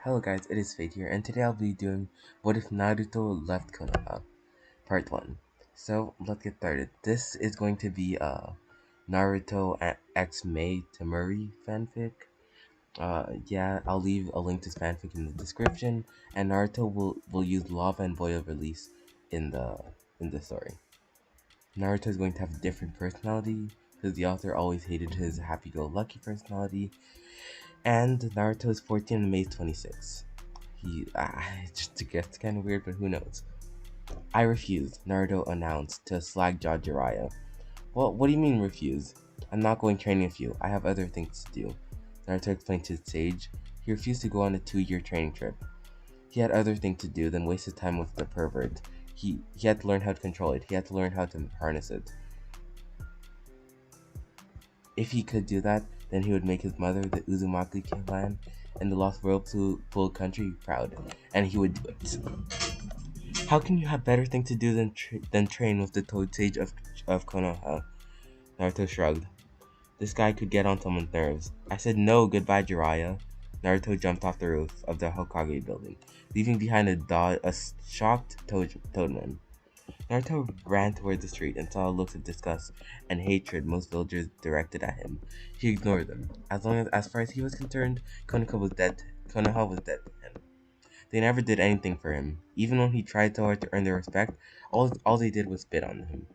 Hello guys, it is Fate here, and today I'll be doing What If Naruto Left Konoha, Part 1. So, let's get started. This is going to be a Naruto X Mei Tamuri fanfic. Yeah, I'll leave a link to this fanfic in the description, and Naruto will use Lava and Boil release in the story. Naruto is going to have a different personality, because the author always hated his happy-go-lucky personality, and Naruto is 14 and Mei is 26. It just gets kind of weird, but who knows. I refuse, Naruto announced to slag-jawed Jiraiya. Well, what do you mean refuse? I'm not going training with you. I have other things to do. Naruto explained to his sage. He refused to go on a 2-year training trip. He had other things to do than waste his time with the pervert. He had to learn how to control it. He had to learn how to harness it. If he could do that, then he would make his mother, the Uzumaki clan, and the Lost Whirlpool country proud. And he would do it. How can you have better things to do than train with the Toad Sage of Konoha? Naruto shrugged. This guy could get on someone's nerves. I said no, goodbye Jiraiya. Naruto jumped off the roof of the Hokage building, leaving behind a shocked Toadman. Naruto ran toward the street and saw looks of disgust and hatred most villagers directed at him. He ignored them. As far as he was concerned, Konoha was dead. Konoha was dead to him. They never did anything for him. Even when he tried so hard to earn their respect, all they did was spit on him.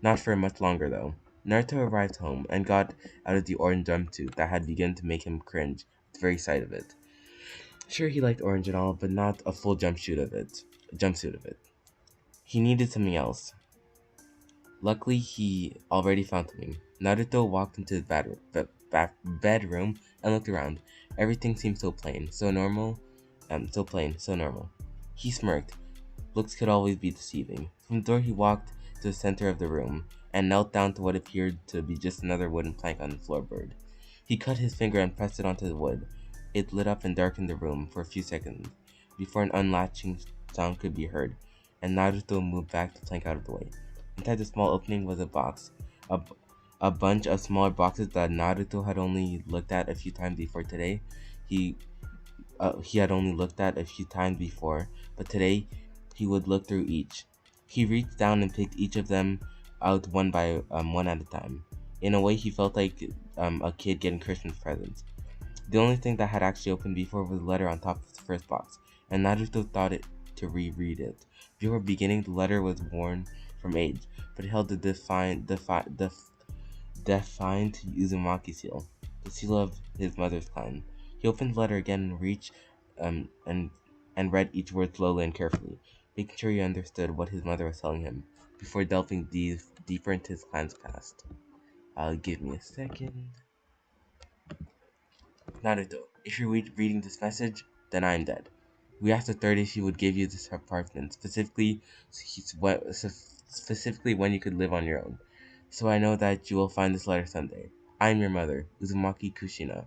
Not for much longer, though. Naruto arrived home and got out of the orange jumpsuit that had begun to make him cringe at the very sight of it. Sure, he liked orange and all, but not a full jumpsuit of it. He needed something else. Luckily, he already found something. Naruto walked into his bedroom and looked around. Everything seemed so plain, so normal. So normal. He smirked. Looks could always be deceiving. From the door he walked to the center of the room, and knelt down to what appeared to be just another wooden plank on the floorboard. He cut his finger and pressed it onto the wood. It lit up and darkened the room for a few seconds, before an unlatching sound could be heard, and Naruto moved back the plank out of the way. Inside the small opening was a box, a bunch of smaller boxes that Naruto had only looked at a few times before today. He had only looked at a few times before, but today he would look through each. He reached down and picked each of them out one at a time. In a way, he felt like a kid getting Christmas presents. The only thing that had actually opened before was a letter on top of the first box, and Naruto thought it to reread it. Before beginning, the letter was worn from age, but it held the defined Uzumaki seal, the seal of his mother's clan. He opened the letter again and reached and read each word slowly and carefully, making sure he understood what his mother was telling him before delving deeper into his clan's past. Give me a second. Naruto, if you're reading this message, then I am dead. We asked the third if he would give you this apartment, specifically when you could live on your own. So I know that you will find this letter someday. I am your mother, Uzumaki Kushina,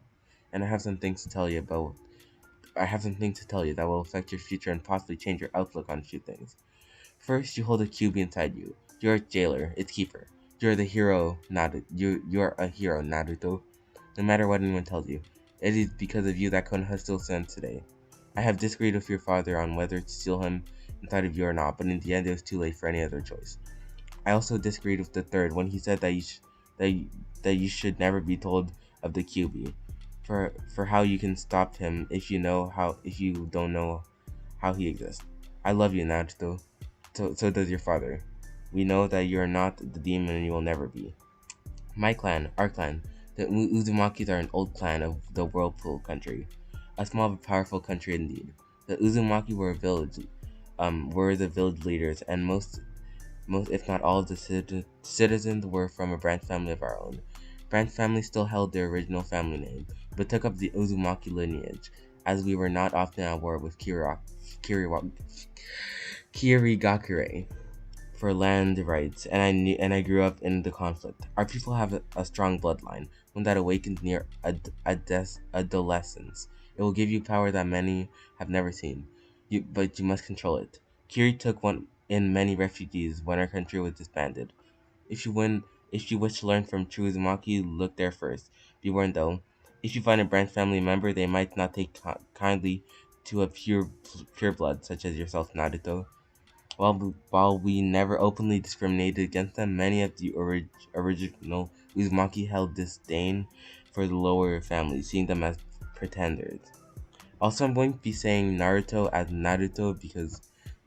and I have some things to tell you that will affect your future and possibly change your outlook on a few things. First, you hold a cube inside you. You're its jailer, its keeper. You're the hero, You're a hero, Naruto. No matter what anyone tells you, it is because of you that Konoha still stands today. I have disagreed with your father on whether to seal him inside of you or not, but in the end it was too late for any other choice. I also disagreed with the third when he said that you should never be told of the QB, for how you can stop him if you don't know how he exists. I love you, Naruto. So does your father. We know that you are not the demon and you will never be. My clan, our clan, the Uzumakis are an old clan of the Whirlpool country, a small but powerful country indeed. The Uzumaki were the village leaders, and most if not all of the citizens were from a branch family of our own. Branch family still held their original family name, but took up the Uzumaki lineage, as we were not often at war with Kirigakure for land rights, and I grew up in the conflict. Our people have a strong bloodline, one that awakens near adolescence. It will give you power that many have never seen, but you must control it. Kiri took in many refugees when our country was disbanded. If you wish to learn from true Uzumaki, look there first. Be warned though, if you find a branch family member, they might not take kindly to a pure blood such as yourself, Naruto. While we never openly discriminated against them, many of the original Uzumaki held disdain for the lower families, seeing them as pretenders. Also, I'm going to be saying Naruto as Naruto because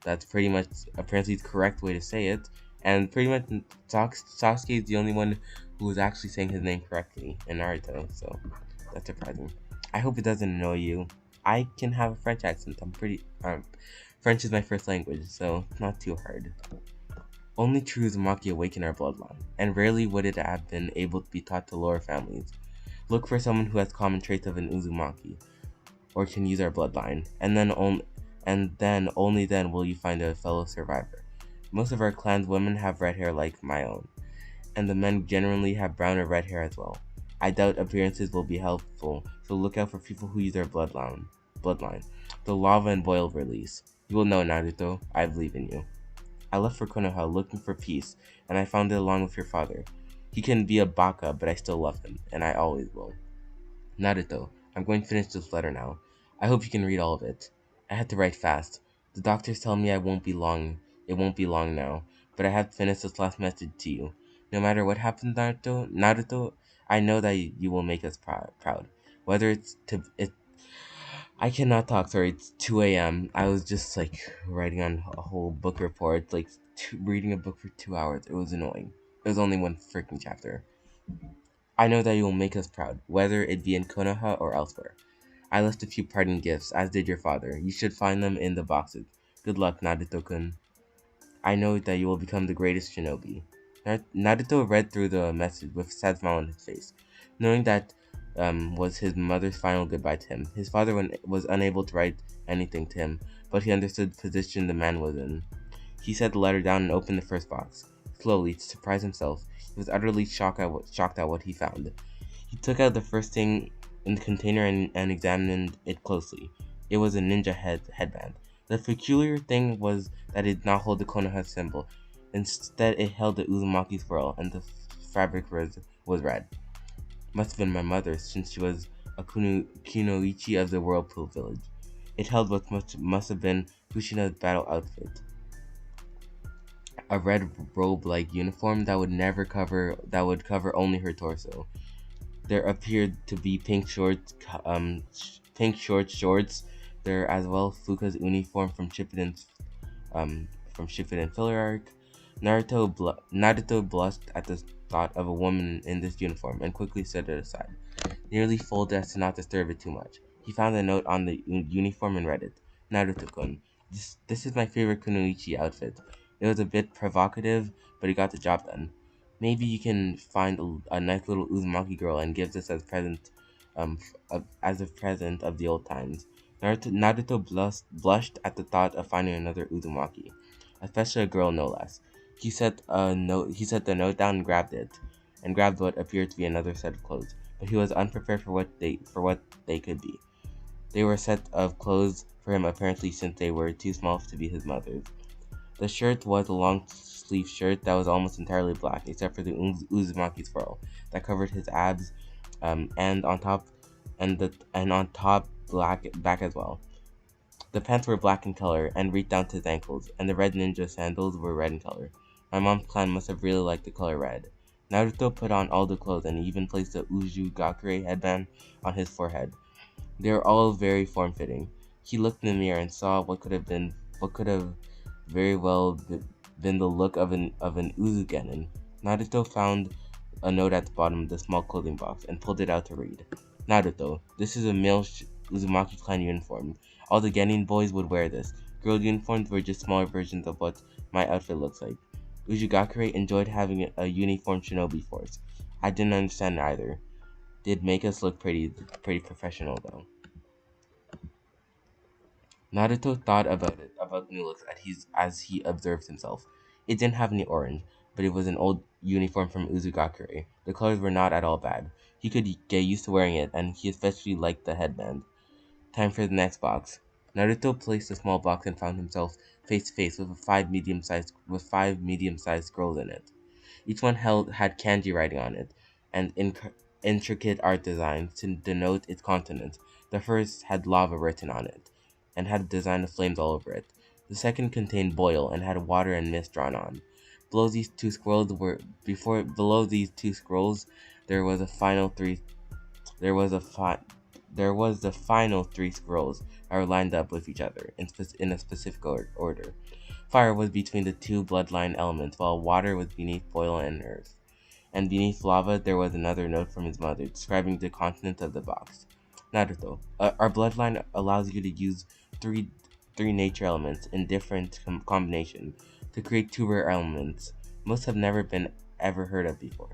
that's pretty much apparently the correct way to say it, and pretty much Sasuke is the only one who is actually saying his name correctly in Naruto, so that's surprising. I hope it doesn't annoy you. I can have a French accent. French is my first language, so it's not too hard. Only true Uzumaki awaken our bloodline, and rarely would it have been able to be taught to lower families. Look for someone who has common traits of an Uzumaki, or can use our bloodline, and then only then will you find a fellow survivor. Most of our clan's women have red hair like my own, and the men generally have brown or red hair as well. I doubt appearances will be helpful, so look out for people who use their bloodline. The lava and boil release. You will know, Naruto. I believe in you. I left for Konoha looking for peace, and I found it along with your father. He can be a baka, but I still love him, and I always will. Naruto, I'm going to finish this letter now. I hope you can read all of it. I had to write fast. The doctors tell me it won't be long now, but I have to finish this last message to you. No matter what happens, Naruto, I know that you will make us proud. Whether I cannot talk, sorry, it's 2 a.m. I was just like writing on a whole book report, like reading a book for 2 hours. It was annoying. It was only one freaking chapter. I know that you will make us proud, whether it be in Konoha or elsewhere. I left a few parting gifts, as did your father. You should find them in the boxes. Good luck, Naruto-kun. I know that you will become the greatest shinobi. Naruto read through the message with a sad smile on his face, knowing that was his mother's final goodbye to him. His father was unable to write anything to him, but he understood the position the man was in. He set the letter down and opened the first box. Slowly, to surprise himself, he was utterly shocked at what he found. He took out the first thing in the container and examined it closely. It was a ninja headband. The peculiar thing was that it did not hold the Konoha symbol. Instead, it held the Uzumaki swirl, and the fabric was red. Must have been my mother's, since she was a kunoichi of the Whirlpool village. It held what must have been Kushina's battle outfit. A red robe-like uniform that would cover only her torso. There appeared to be pink short shorts. There as well Fuka's uniform from Shippuden filler arc. Naruto blushed at the thought of a woman in this uniform and quickly set it aside, nearly folded as to not disturb it too much. He found a note on the uniform and read it. Naruto-kun, this is my favorite kunoichi outfit. It was a bit provocative, but it got the job done. Maybe you can find a nice little Uzumaki girl and give this as a present of the old times. Naruto blushed at the thought of finding another Uzumaki, especially a girl no less. He set the note down and grabbed what appeared to be another set of clothes. But he was unprepared for what they could be. They were a set of clothes for him apparently, since they were too small to be his mother's. The shirt was a long-sleeve shirt that was almost entirely black, except for the Uzumaki swirl that covered his abs, and on top black back as well. The pants were black in color and reached down to his ankles, and the red ninja sandals were red in color. My mom's clan must have really liked the color red. Naruto put on all the clothes and even placed the Uzugakure headband on his forehead. They were all very form-fitting. He looked in the mirror and saw what could have very well been the look of an Uzugenin. Naruto found a note at the bottom of the small clothing box and pulled it out to read. Naruto, this is a male Uzumaki clan uniform. All the Genin boys would wear this. Girl uniforms were just smaller versions of what my outfit looks like. Uzugakure enjoyed having a uniform shinobi force. I didn't understand either. Did make us look pretty professional though. Naruto thought about new looks as he observed himself. It didn't have any orange, but it was an old uniform from Uzugakure. The colors were not at all bad. He could get used to wearing it, and he especially liked the headband. Time for the next box. Naruto placed the small box and found himself face to face with five medium-sized scrolls in it. Each one had kanji writing on it, and intricate art designs to denote its continent. The first had lava written on it. and had a design of flames all over it. The second contained boil and had water and mist drawn on. Below these two scrolls there was a final three there was a fi- there was the final three scrolls that were lined up with each other in a specific order. Fire was between the two bloodline elements, while water was beneath boil and earth. And beneath lava there was another note from his mother, describing the contents of the box. Naruto, our bloodline allows you to use three nature elements in different combination to create two rare elements most have never been ever heard of before.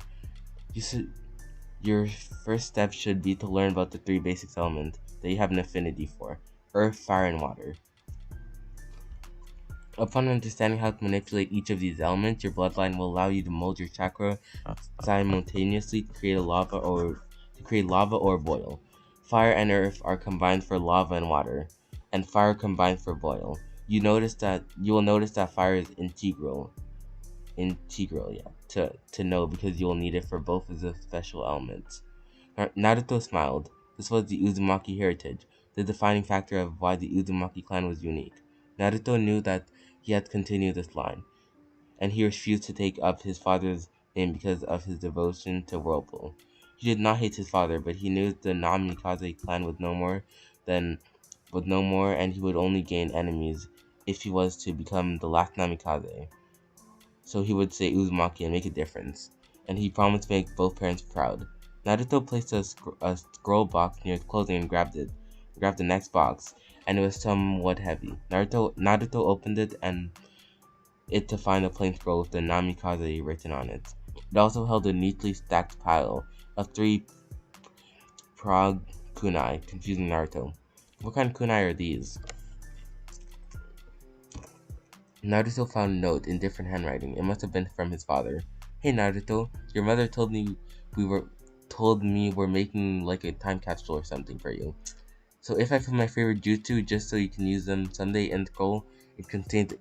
Your first step should be to learn about the three basic elements that you have an affinity for: earth, fire, and water. Upon understanding how to manipulate each of these elements, your bloodline will allow you to mold your chakra simultaneously to create lava or boil. Fire and earth are combined for lava and water, and fire combined for boil. You will notice that fire is integral, to know, because you will need it for both of the special elements. Naruto smiled. This was the Uzumaki heritage, the defining factor of why the Uzumaki clan was unique. Naruto knew that he had to continue this line, and he refused to take up his father's name because of his devotion to Whirlpool. He did not hate his father, but he knew the Namikaze clan was no more, and he would only gain enemies if he was to become the last Namikaze. So he would say Uzumaki and make a difference, and he promised to make both parents proud. Naruto placed a scroll box near his clothing and grabbed the next box, and it was somewhat heavy. Naruto opened it to find a plain scroll with the Namikaze written on it. It also held a neatly stacked pile of 3 prog kunai, confusing Naruto. What kind of kunai are these? Naruto found a note in different handwriting. It must have been from his father. Hey Naruto, your mother told me we're making like a time capsule or something for you. So if I put my favorite jutsu just so you can use them someday in the scroll, it contains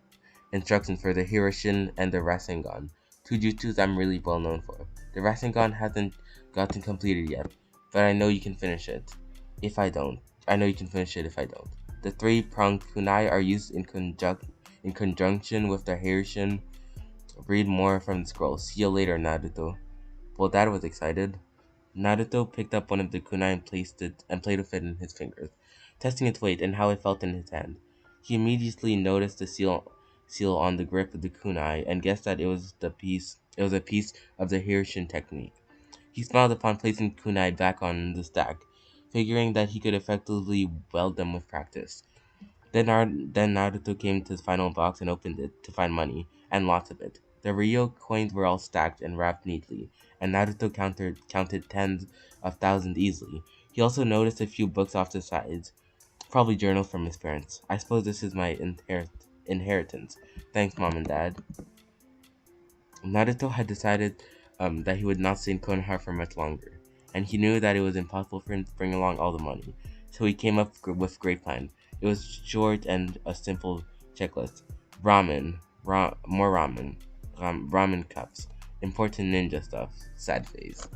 instructions for the Hiroshin and the Rasengan, 2 jutsus I'm really well known for. The Rasengan hasn't gotten completed yet, but I know you can finish it. If I don't. The 3-pronged kunai are used in conjunction with the Hiroshin. Read more from the scroll. See you later, Naruto. Well, Dad was excited. Naruto picked up one of the kunai and played with it in his fingers, testing its weight and how it felt in his hand. He immediately noticed the seal on the grip of the kunai and guessed that it was a piece of the Hiroshin technique. He smiled upon placing kunai back on the stack, figuring that he could effectively weld them with practice. Then Naruto came to the final box and opened it to find money, and lots of it. The Ryo coins were all stacked and wrapped neatly, and Naruto counted tens of thousands easily. He also noticed a few books off the sides, probably journals from his parents. I suppose this is my inheritance. Thanks, Mom and Dad. Naruto had decided that he would not stay in Konoha for much longer, and he knew that it was impossible for him to bring along all the money, so he came up with a great plan. It was short and a simple checklist. More ramen cups, important ninja stuff, sad face.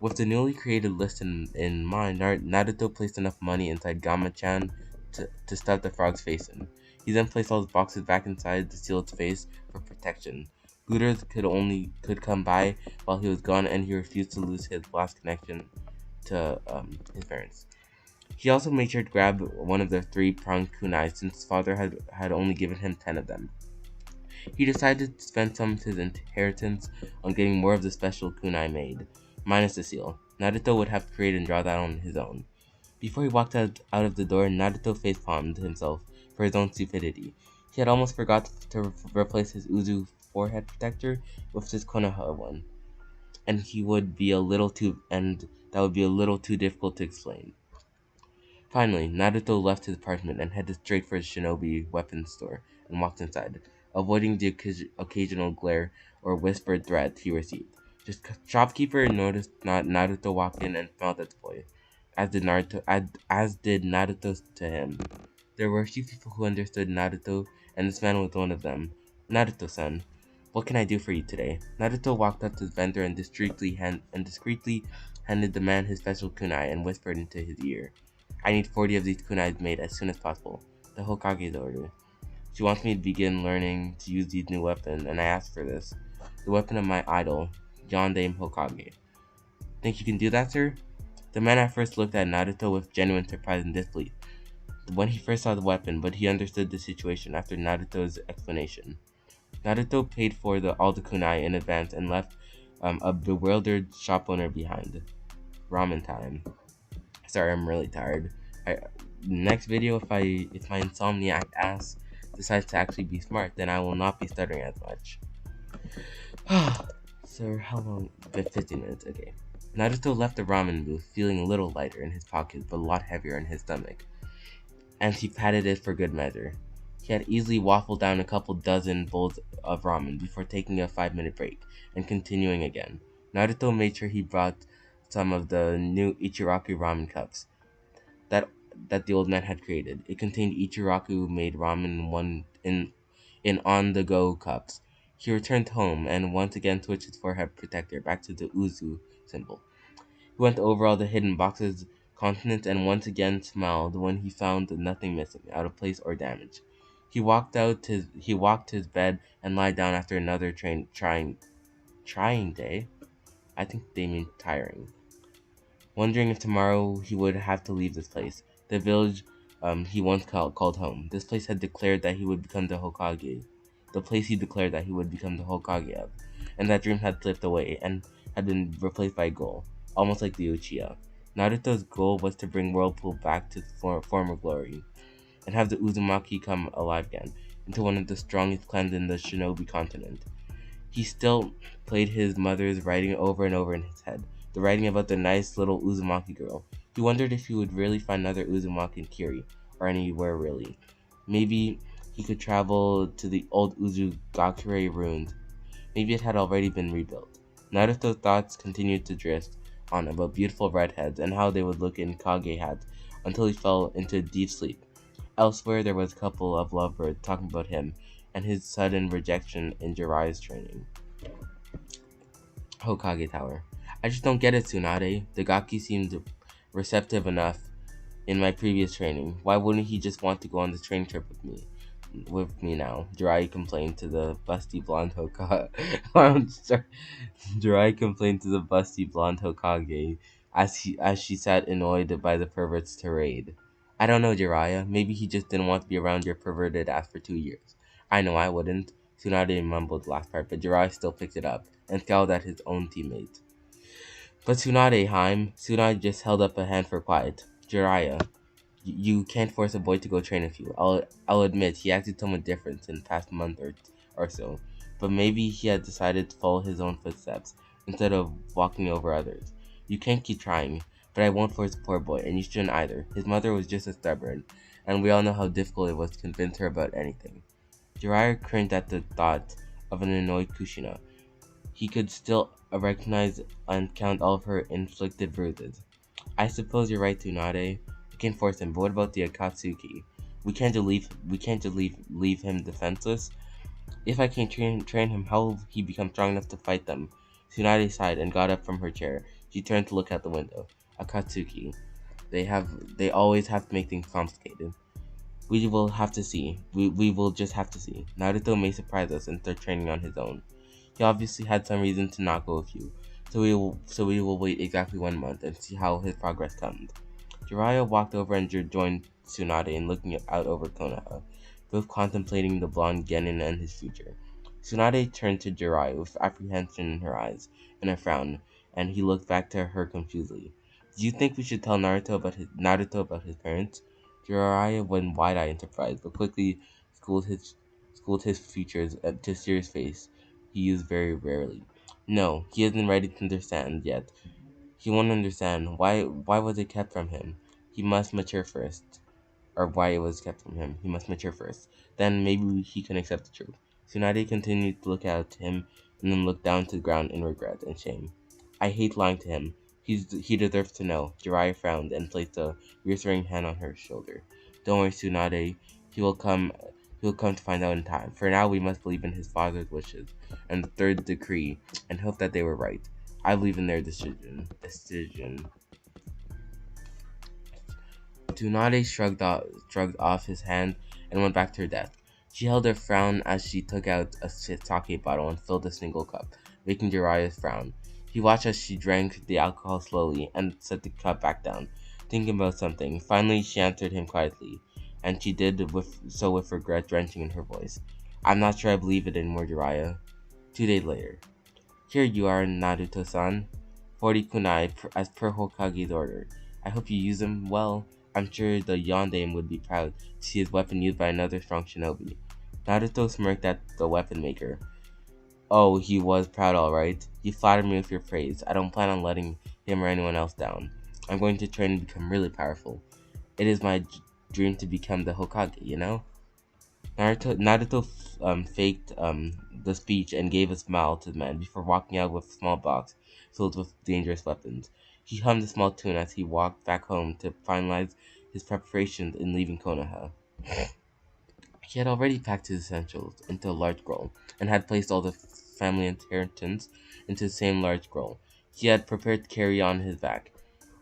With the newly created list in mind, Naruto placed enough money inside Gama-chan to stuff the frog's face in. He then placed all his boxes back inside to seal its face for protection. Looters could come by while he was gone, and he refused to lose his last connection to his parents. He also made sure to grab one of the 3-pronged kunai, since his father had only given him 10 of them. He decided to spend some of his inheritance on getting more of the special kunai made, minus the seal. Naruto would have to create and draw that on his own. Before he walked out of the door, Naruto facepalmed himself for his own stupidity. He had almost forgot to replace his Uzu forehead protector with his Konoha one, and that would be a little too difficult to explain. Finally, Naruto left his apartment and headed straight for his shinobi weapons store and walked inside, avoiding the occasional glare or whispered threat he received. The shopkeeper noticed Naruto walk in and smiled at the boy, as did Naruto to him. There were a few people who understood Naruto, and this man was one of them. Naruto-san, what can I do for you today? Naruto walked up to the vendor and discreetly handed the man his special kunai and whispered into his ear. I need 40 of these kunais made as soon as possible. The Hokage's order. She wants me to begin learning to use these new weapons, and I asked for this. The weapon of my idol, Yondaime Hokage. Think you can do that, sir? The man at first looked at Naruto with genuine surprise and disbelief when he first saw the weapon, but he understood the situation after Naruto's explanation. Naruto paid for all the kunai in advance and left a bewildered shop owner behind. Ramen time. Sorry, I'm really tired. Next video, if my insomniac ass decides to actually be smart, then I will not be stuttering as much. So how long? 15 minutes. Okay. Naruto left the ramen booth feeling a little lighter in his pockets, but a lot heavier in his stomach, and he patted it for good measure. He had easily waffled down a couple dozen bowls of ramen before taking a 5-minute break and continuing again. Naruto made sure he brought some of the new Ichiraku ramen cups that the old man had created. It contained Ichiraku made ramen in on-the-go cups. He returned home and once again switched his forehead protector back to the Uzu symbol. He went over all the hidden boxes, continents, and once again smiled when he found nothing missing, out of place, or damaged. He walked to his bed and lied down after another trying day. I think they mean tiring. Wondering if tomorrow he would have to leave this place, the village he once called home. This place had declared that he would become the Hokage. The place he declared that he would become the Hokage of. And that dream had slipped away and had been replaced by a goal, almost like the Uchiha. Naruto's goal was to bring Whirlpool back to former glory, and have the Uzumaki come alive again, into one of the strongest clans in the Shinobi continent. He still played his mother's writing over and over in his head, the writing about the nice little Uzumaki girl. He wondered if he would really find another Uzumaki in Kiri, or anywhere really. Maybe he could travel to the old Uzugakure ruins. Maybe it had already been rebuilt. Naruto's thoughts continued to drift on about beautiful redheads and how they would look in Kage hats until he fell into a deep sleep. Elsewhere, there was a couple of lovebirds talking about him and his sudden rejection in Jiraiya's training. Hokage Tower. I just don't get it, Tsunade. The Gaki seemed receptive enough in my previous training. Why wouldn't he just want to go on this training trip with me? Now? Jiraiya complained to the busty blonde Hokage. Jiraiya complained to the busty blonde Hokage as she sat annoyed by the pervert's tirade. I don't know, Jiraiya. Maybe he just didn't want to be around your perverted ass for 2 years. I know I wouldn't. Tsunade mumbled the last part, but Jiraiya still picked it up and scowled at his own teammate. But Tsunade, Haim. Tsunade just held up a hand for quiet. Jiraiya, you can't force a boy to go train with you. I'll admit he acted somewhat different in the past month or so, but maybe he had decided to follow his own footsteps instead of walking over others. You can't keep trying, but I won't force a poor boy, and you shouldn't either. His mother was just as stubborn, and we all know how difficult it was to convince her about anything. Jiraiya cringed at the thought of an annoyed Kushina. He could still recognize and count all of her inflicted bruises. I suppose you're right, Tsunade. We can force him, but what about the Akatsuki? We can't just leave him defenseless. If I can train him, how will he become strong enough to fight them? Tsunade sighed and got up from her chair. She turned to look out the window. Akatsuki. They always have to make things complicated. We will have to see. We will just have to see. Naruto may surprise us and start training on his own. He obviously had some reason to not go with you, so we will wait exactly 1 month and see how his progress comes. Jiraiya walked over and joined Tsunade in looking out over Konoha, both contemplating the blonde genin and his future. Tsunade turned to Jiraiya with apprehension in her eyes and a frown, and he looked back to her confusedly. Do you think we should tell Naruto about his parents? Jiraiya went wide-eyed in surprise, but quickly schooled his features to serious face he used very rarely. No, he isn't ready to understand yet. He won't understand. Why was it kept from him? He must mature first. Or why it was kept from him. He must mature first. Then maybe he can accept the truth. Tsunade continued to look at him and then looked down to the ground in regret and shame. I hate lying to him. He deserves to know. Jiraiya frowned and placed a reassuring hand on her shoulder. Don't worry, Tsunade. He will come to find out in time. For now, we must believe in his father's wishes and the third decree and hope that they were right. I believe in their decision. Tsunade shrugged off his hand and went back to her desk. She held her frown as she took out a sake bottle and filled a single cup, making Jiraiya frown. He watched as she drank the alcohol slowly and set the cup back down, thinking about something. Finally, she answered him quietly, and she did with regret drenching in her voice. I'm not sure I believe it anymore, Jiraiya. 2 days later. Here you are, Naruto-san. 40 kunai, as per Hokage's order. I hope you use them well. I'm sure the Yondaime would be proud to see his weapon used by another strong shinobi. Naruto smirked at the weapon maker. Oh, he was proud alright. You flattered me with your praise. I don't plan on letting him or anyone else down. I'm going to train and become really powerful. It is my dream to become the Hokage, you know? Naruto faked the speech and gave a smile to the man before walking out with a small box filled with dangerous weapons. He hummed a small tune as he walked back home to finalize his preparations in leaving Konoha. He had already packed his essentials into a large scroll and had placed all the family inheritance into the same large scroll. He had prepared to carry on his back.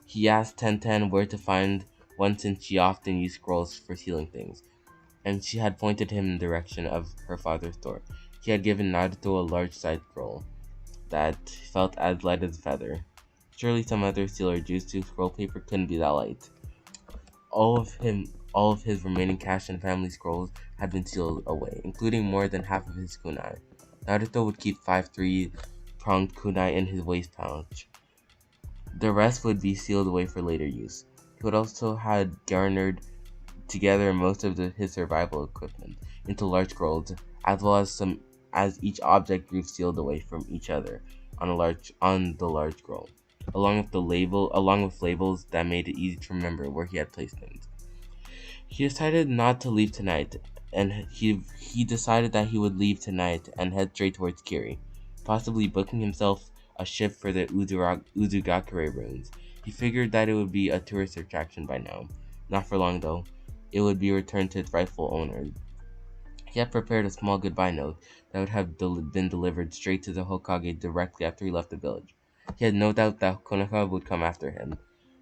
He asked Tenten where to find one since she often used scrolls for sealing things, and she had pointed him in the direction of her father's door. He had given Naruto a large side scroll that felt as light as a feather. Surely some other sealer juice to scroll paper couldn't be that light. All of his remaining cash and family scrolls had been sealed away, including more than half of his kunai. Naruto would keep 5 3-pronged kunai in his waist pouch. The rest would be sealed away for later use. He would also had garnered together most of his survival equipment into large scrolls, as well as each object group sealed away from each other on the large scroll, along with labels that made it easy to remember where he had placed things. He decided not to leave tonight, and he decided that he would leave tonight and head straight towards Kiri, possibly booking himself a ship for the Uzugakure ruins. He figured that it would be a tourist attraction by now. Not for long though. It would be returned to its rightful owner. He had prepared a small goodbye note that would have been delivered straight to the Hokage directly after he left the village. He had no doubt that Konoha would come after him,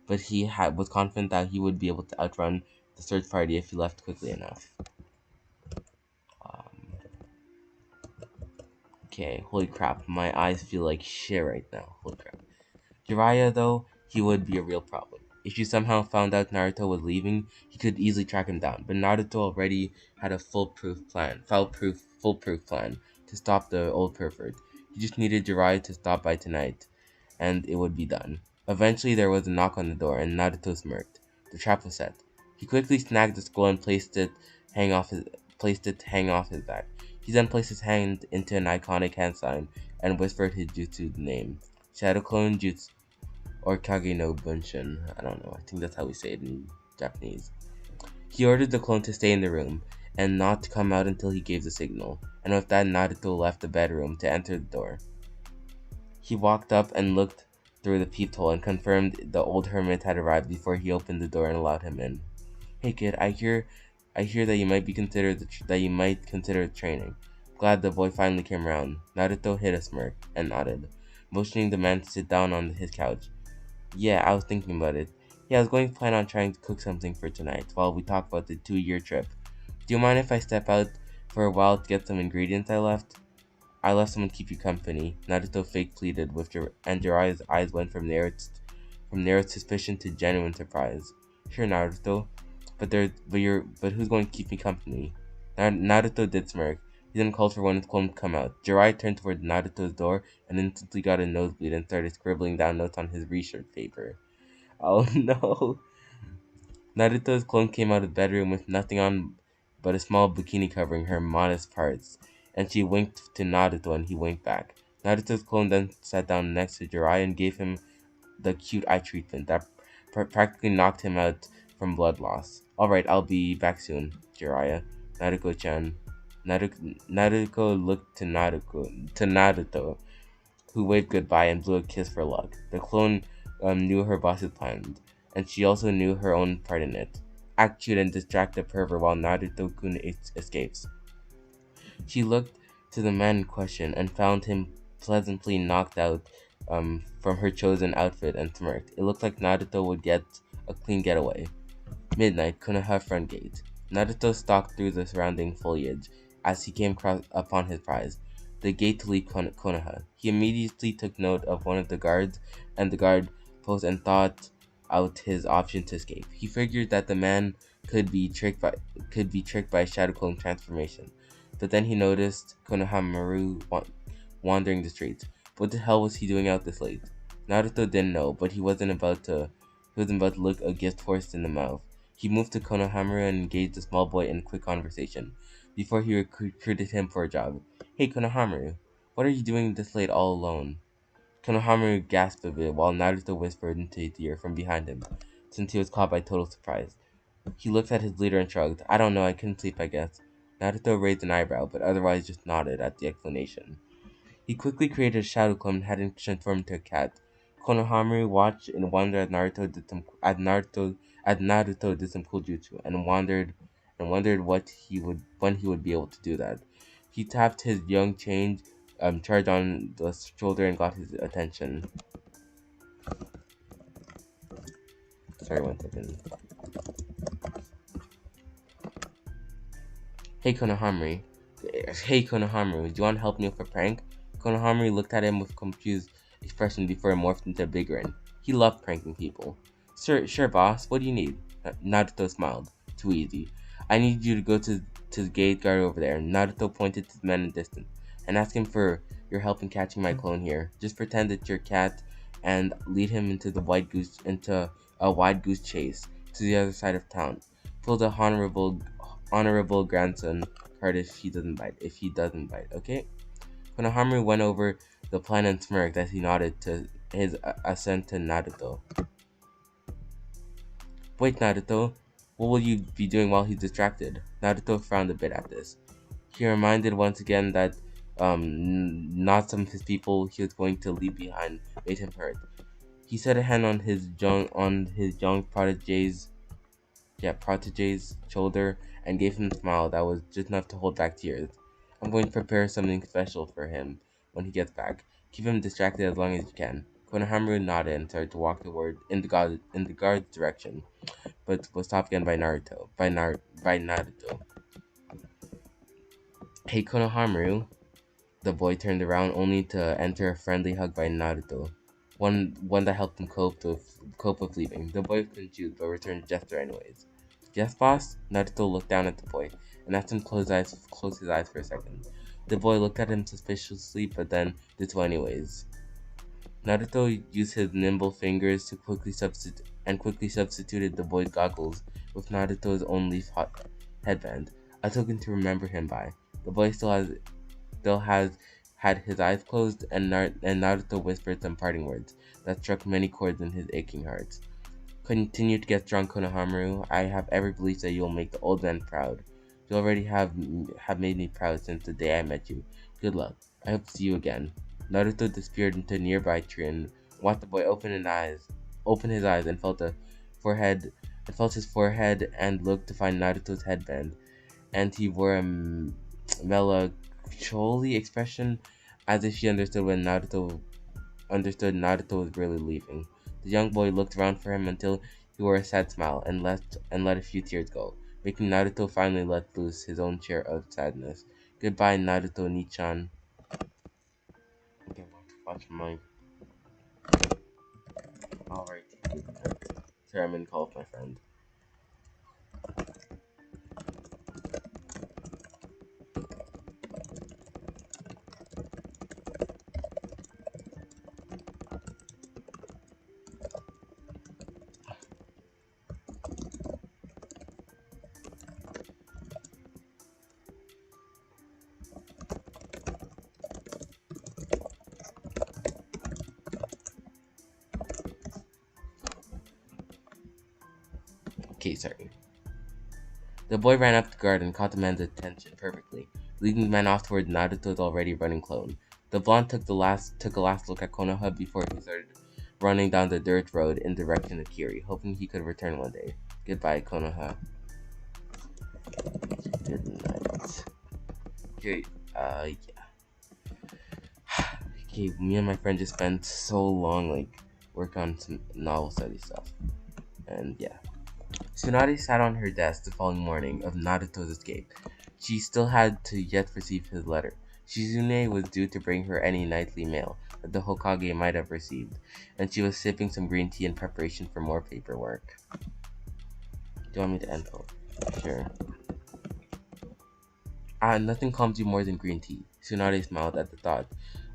but was confident that he would be able to outrun the search party if he left quickly enough. Okay, holy crap, my eyes feel like shit right now. Holy crap. Jiraiya, though, he would be a real problem. If you somehow found out Naruto was leaving, he could easily track him down, but Naruto already had a foolproof plan to stop the old pervert. He just needed Jiraiya to stop by tonight, and it would be done. Eventually there was a knock on the door, and Naruto smirked. The trap was set. He quickly snagged the scroll and placed it hang off his back. He then placed his hand into an iconic hand sign and whispered his jutsu name. Shadow Clone Jutsu, or Kage no Bunshin. I don't know, I think that's how we say it in Japanese. He ordered the clone to stay in the room and not to come out until he gave the signal, and with that Naruto left the bedroom to enter the door. He walked up and looked through the peephole and confirmed the old hermit had arrived before he opened the door and allowed him in. Hey kid, I hear that you might consider training. Glad the boy finally came around. Naruto hid a smirk and nodded, motioning the man to sit down on his couch. Yeah, I was thinking about it. Yeah, I was going to plan on trying to cook something for tonight while we talk about the 2-year trip. Do you mind if I step out for a while to get some ingredients I left? I left someone to keep you company. Naruto fake pleaded, and Jiraiya's eyes went from narrowed suspicion to genuine surprise. Sure, Naruto. But who's going to keep me company? Naruto did smirk. He then called for one of his clone to come out. Jiraiya turned toward Naruto's door and instantly got a nosebleed and started scribbling down notes on his research paper. Oh no! Naruto's clone came out of the bedroom with nothing on but a small bikini covering her modest parts, and she winked to Naruto and he winked back. Naruto's clone then sat down next to Jiraiya and gave him the cute eye treatment that practically knocked him out from blood loss. Alright, I'll be back soon, Jiraiya. Naruto-chan. Naruto looked to Naruto, who waved goodbye and blew a kiss for luck. The clone knew her boss's plans, and she also knew her own part in it. Act cute and distract the pervert while Naruto-kun escapes. She looked to the man in question and found him pleasantly knocked out from her chosen outfit and smirked. It looked like Naruto would get a clean getaway. Midnight, Konoha front gate. Naruto stalked through the surrounding foliage as he came upon his prize, the gate to leave Konoha. He immediately took note of one of the guards and the guard post and thought out his option to escape. He figured that the man could be tricked by shadow clone transformation. But then he noticed Konohamaru wandering the streets. What the hell was he doing out this late? Naruto didn't know, but he wasn't about to look a gift horse in the mouth. He moved to Konohamaru and engaged the small boy in a quick conversation before he recruited him for a job. Hey Konohamaru, what are you doing this late all alone? Konohamaru gasped a bit while Naruto whispered into his ear from behind him, since he was caught by total surprise. He looked at his leader and shrugged. I don't know, I couldn't sleep, I guess. Naruto raised an eyebrow, but otherwise just nodded at the explanation. He quickly created a shadow clone and had him transformed into a cat. Konohamaru watched in wonder as Naruto did some cool jutsu and wondered when he would be able to do that. He tapped his young change charge on the shoulder and got his attention. Sorry, 1 second. Hey Konohamaru. Hey Konohamaru, do you want to help me with a prank? Konohamaru looked at him with a confused expression before he morphed into a big grin. He loved pranking people. Sure, boss. What do you need? Naruto smiled. Too easy. I need you to go to the gate guard over there. Naruto pointed to the man in the distance and asked him for your help in catching my clone here. Just pretend that you're a cat and lead him into a wide goose chase to the other side of town. Pull the honorable grandson card if he doesn't bite. Okay? Konohamaru went over the plan and smirked as he nodded to his assent to Naruto. Wait, Naruto, what will you be doing while he's distracted? Naruto frowned a bit at this. He reminded once again that not some of his people he was going to leave behind made him hurt. He set a hand on his young protege's shoulder and gave him a smile that was just enough to hold back tears. I'm going to prepare something special for him when he gets back. Keep him distracted as long as you can. Konohamaru nodded and started to walk toward in the guard's direction, but was stopped again by Naruto. Hey Konohamaru. The boy turned around only to enter a friendly hug by Naruto. One that helped him cope with leaving. The boy couldn't choose, but returned the gesture anyways. Yes, boss? Naruto looked down at the boy and asked him to close his eyes for a second. The boy looked at him suspiciously, but then did so anyways. Naruto used his nimble fingers to quickly substituted the boy's goggles with Naruto's own leaf headband, a token to remember him by. The boy still has had his eyes closed, and Naruto whispered some parting words that struck many chords in his aching heart. Continue to get strong, Konohamaru. I have every belief that you will make the old man proud. You already have made me proud since the day I met you. Good luck. I hope to see you again. Naruto disappeared into a nearby tree and watched the boy open his eyes and felt his forehead and looked to find Naruto's headband, and he wore a melancholy expression as if she understood Naruto was really leaving. The young boy looked around for him until he wore a sad smile and let a few tears go, making Naruto finally let loose his own share of sadness. Goodbye, Naruto Nichan. Okay, I want to watch my. Alright. Sorry, I'm in call with my friend. Okay, sorry. The boy ran up the guard and caught the man's attention perfectly, leading the man off toward Naruto's already running clone. The blonde took a last look at Konoha before he started running down the dirt road in the direction of Kiri, hoping he could return one day. Goodbye, Konoha. Good night. Okay, yeah. Okay, me and my friend just spent so long, working on some novel study stuff. And yeah. Tsunade sat on her desk the following morning of Naruto's escape. She still had to yet receive his letter. Shizune was due to bring her any nightly mail that the Hokage might have received, and she was sipping some green tea in preparation for more paperwork. Do you want me to end? Oh, sure. Nothing calms you more than green tea. Tsunade smiled at the thought,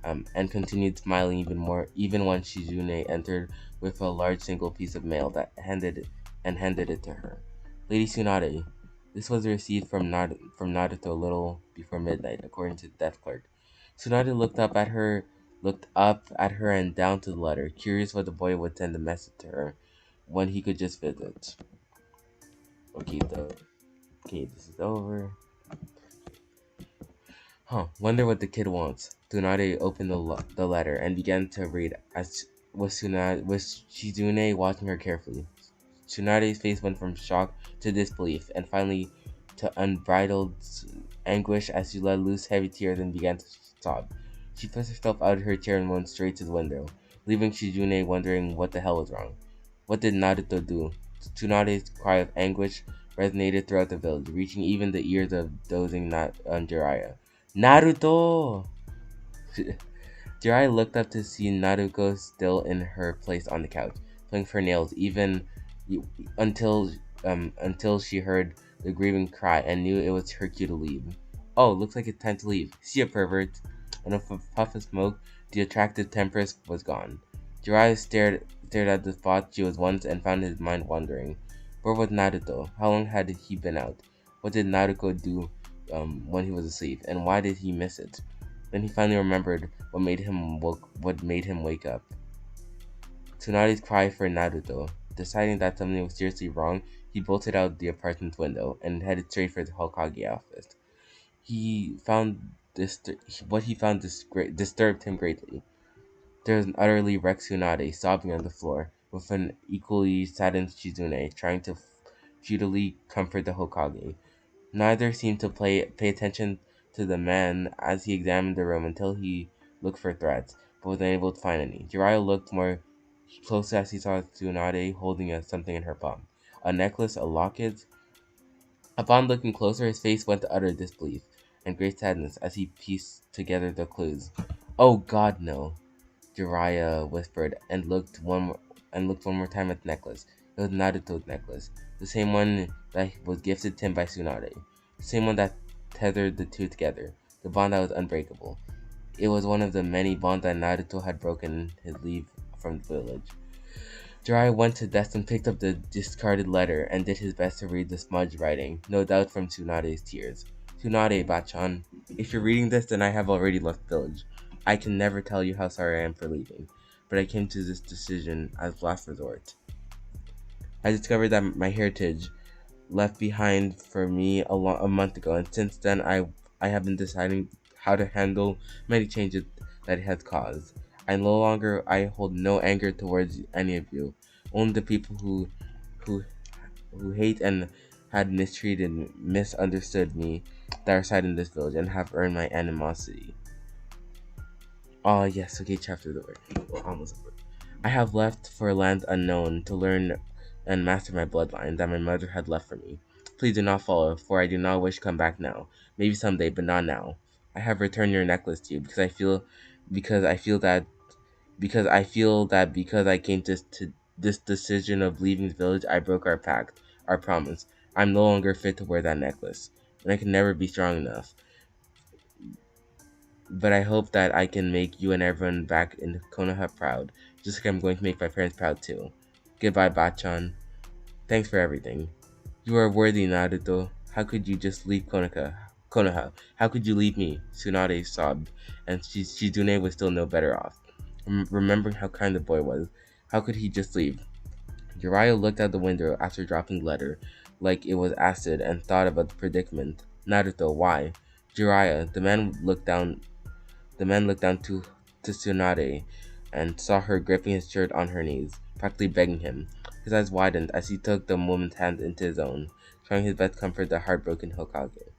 and continued smiling even more, even when Shizune entered with a large single piece of mail that handed it to her. Lady Tsunade, this was received from Naruto a little before midnight, according to the desk clerk. Tsunade looked up at her and down to the letter, curious what the boy would send a message to her when he could just visit. Okay, this is over. Wonder what the kid wants. Tsunade opened the letter and began to read as with Shizune watching her carefully. Tsunade's face went from shock to disbelief and finally to unbridled anguish as she let loose heavy tears and began to sob. She pushed herself out of her chair and went straight to the window, leaving Shizune wondering what the hell was wrong. What did Naruto do? Tsunade's cry of anguish resonated throughout the village, reaching even the ears of dozing Jiraiya. Naruto! Jiraiya looked up to see Naruto still in her place on the couch, playing with her nails, even until until she heard the grieving cry and knew it was her cue to leave. Oh, looks like it's time to leave. See ya, pervert! And with a puff of smoke, the attractive temptress was gone. Jiraiya stared at the spot she was once and found his mind wandering. Where was Naruto? How long had he been out? What did Naruto do when he was asleep, and why did he miss it? Then he finally remembered what made him wake up. Tsunade's cry for Naruto. Deciding that something was seriously wrong, he bolted out the apartment's window and headed straight for the Hokage office. What he found disturbed him greatly. There was an utterly wrecked Tsunade sobbing on the floor, with an equally saddened Shizune trying to futilely comfort the Hokage. Neither seemed to pay attention to the man as he examined the room until he looked for threats, but was unable to find any. Jiraiya looked more closely as he saw Tsunade holding something in her palm. A necklace, a locket. Upon looking closer, his face went to utter disbelief and great sadness as he pieced together the clues. Oh God, no! Jiraiya whispered and looked one more time at the necklace. It was Naruto's necklace, the same one that was gifted to him by Tsunade, the same one that tethered the two together, the bond that was unbreakable. It was one of the many bonds that Naruto had broken his leave from the village. Jiraiya went to the desk and picked up the discarded letter and did his best to read the smudged writing, no doubt from Tsunade's tears. Tsunade, Bachan, if you're reading this, then I have already left the village. I can never tell you how sorry I am for leaving, but I came to this decision as last resort. I discovered that my heritage left behind for me a month ago, and since then I have been deciding how to handle many changes that it has caused. I hold no anger towards any of you, only the people who hate and had mistreated and misunderstood me that reside in this village and have earned my animosity. Oh yes, okay, chapter over. Well, almost over. I have left for lands unknown to learn and master my bloodline that my mother had left for me. Please do not follow, for I do not wish to come back now. Maybe someday, but not now. I have returned your necklace to you because I feel that because I came to this decision of leaving the village, I broke our pact, our promise. I'm no longer fit to wear that necklace, and I can never be strong enough. But I hope that I can make you and everyone back in Konoha proud, just like I'm going to make my parents proud too. Goodbye, Bachan. Thanks for everything. You are worthy, Naruto. How could you just leave Konoha? How could you leave me? Tsunade sobbed, and Shizune was still no better off. Remembering how kind the boy was, how could he just leave? Jiraiya looked out the window after dropping the letter, like it was acid, and thought about the predicament. Naruto, why? Jiraiya, the man looked down to Tsunade and saw her gripping his shirt on her knees, practically begging him. His eyes widened as he took the woman's hand into his own, trying his best to comfort the heartbroken Hokage.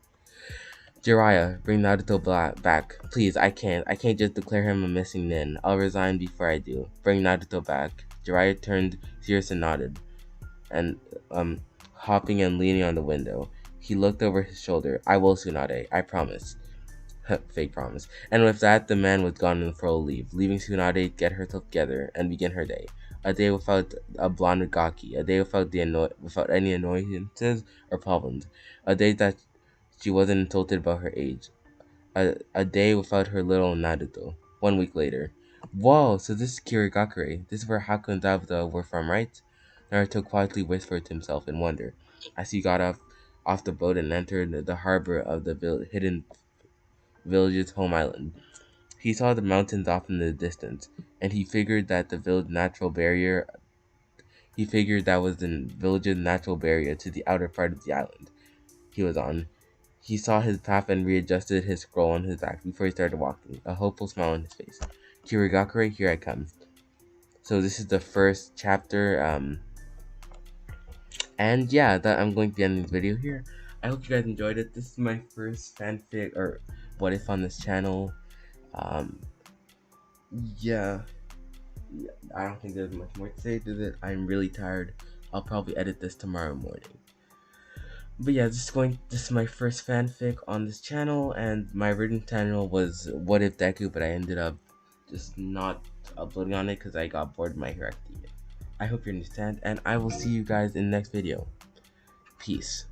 Jiraiya, bring Naruto back. Please, I can't. I can't just declare him a missing nin. I'll resign before I do. Bring Naruto back. Jiraiya turned serious and nodded. And, hopping and leaning on the window. He looked over his shoulder. "I will, Tsunade, I promise." Fake promise. And with that, the man was gone on full leave, leaving Tsunade to get herself together and begin her day. A day without a blonde Gaki, a day without any annoyances or problems, a day that she wasn't insulted about her age, a day without her little Naruto. 1 week later. Whoa, so this is Kirigakure. This is where Haku and Zabuza were from, right? Naruto quietly whispered to himself in wonder as he got off the boat and entered the harbor of the hidden village's home island. He saw the mountains off in the distance, and he figured that was the village's natural barrier to the outer part of the island he was on. He saw his path and readjusted his scroll on his back before he started walking, a hopeful smile on his face. "Kirigakure, here I come." So this is the first chapter, and yeah, that I'm going to be ending this video here. I hope you guys enjoyed it. This is my first fanfic, or what if, on this channel. Um, yeah, I don't think there's much more to say to it. I'm really tired. I'll probably edit this tomorrow morning. But yeah, this is my first fanfic on this channel, and my original channel was What If Deku, but I ended up just not uploading on it because I got bored of My Hero Academia. I hope you understand, and I will see you guys in the next video. Peace.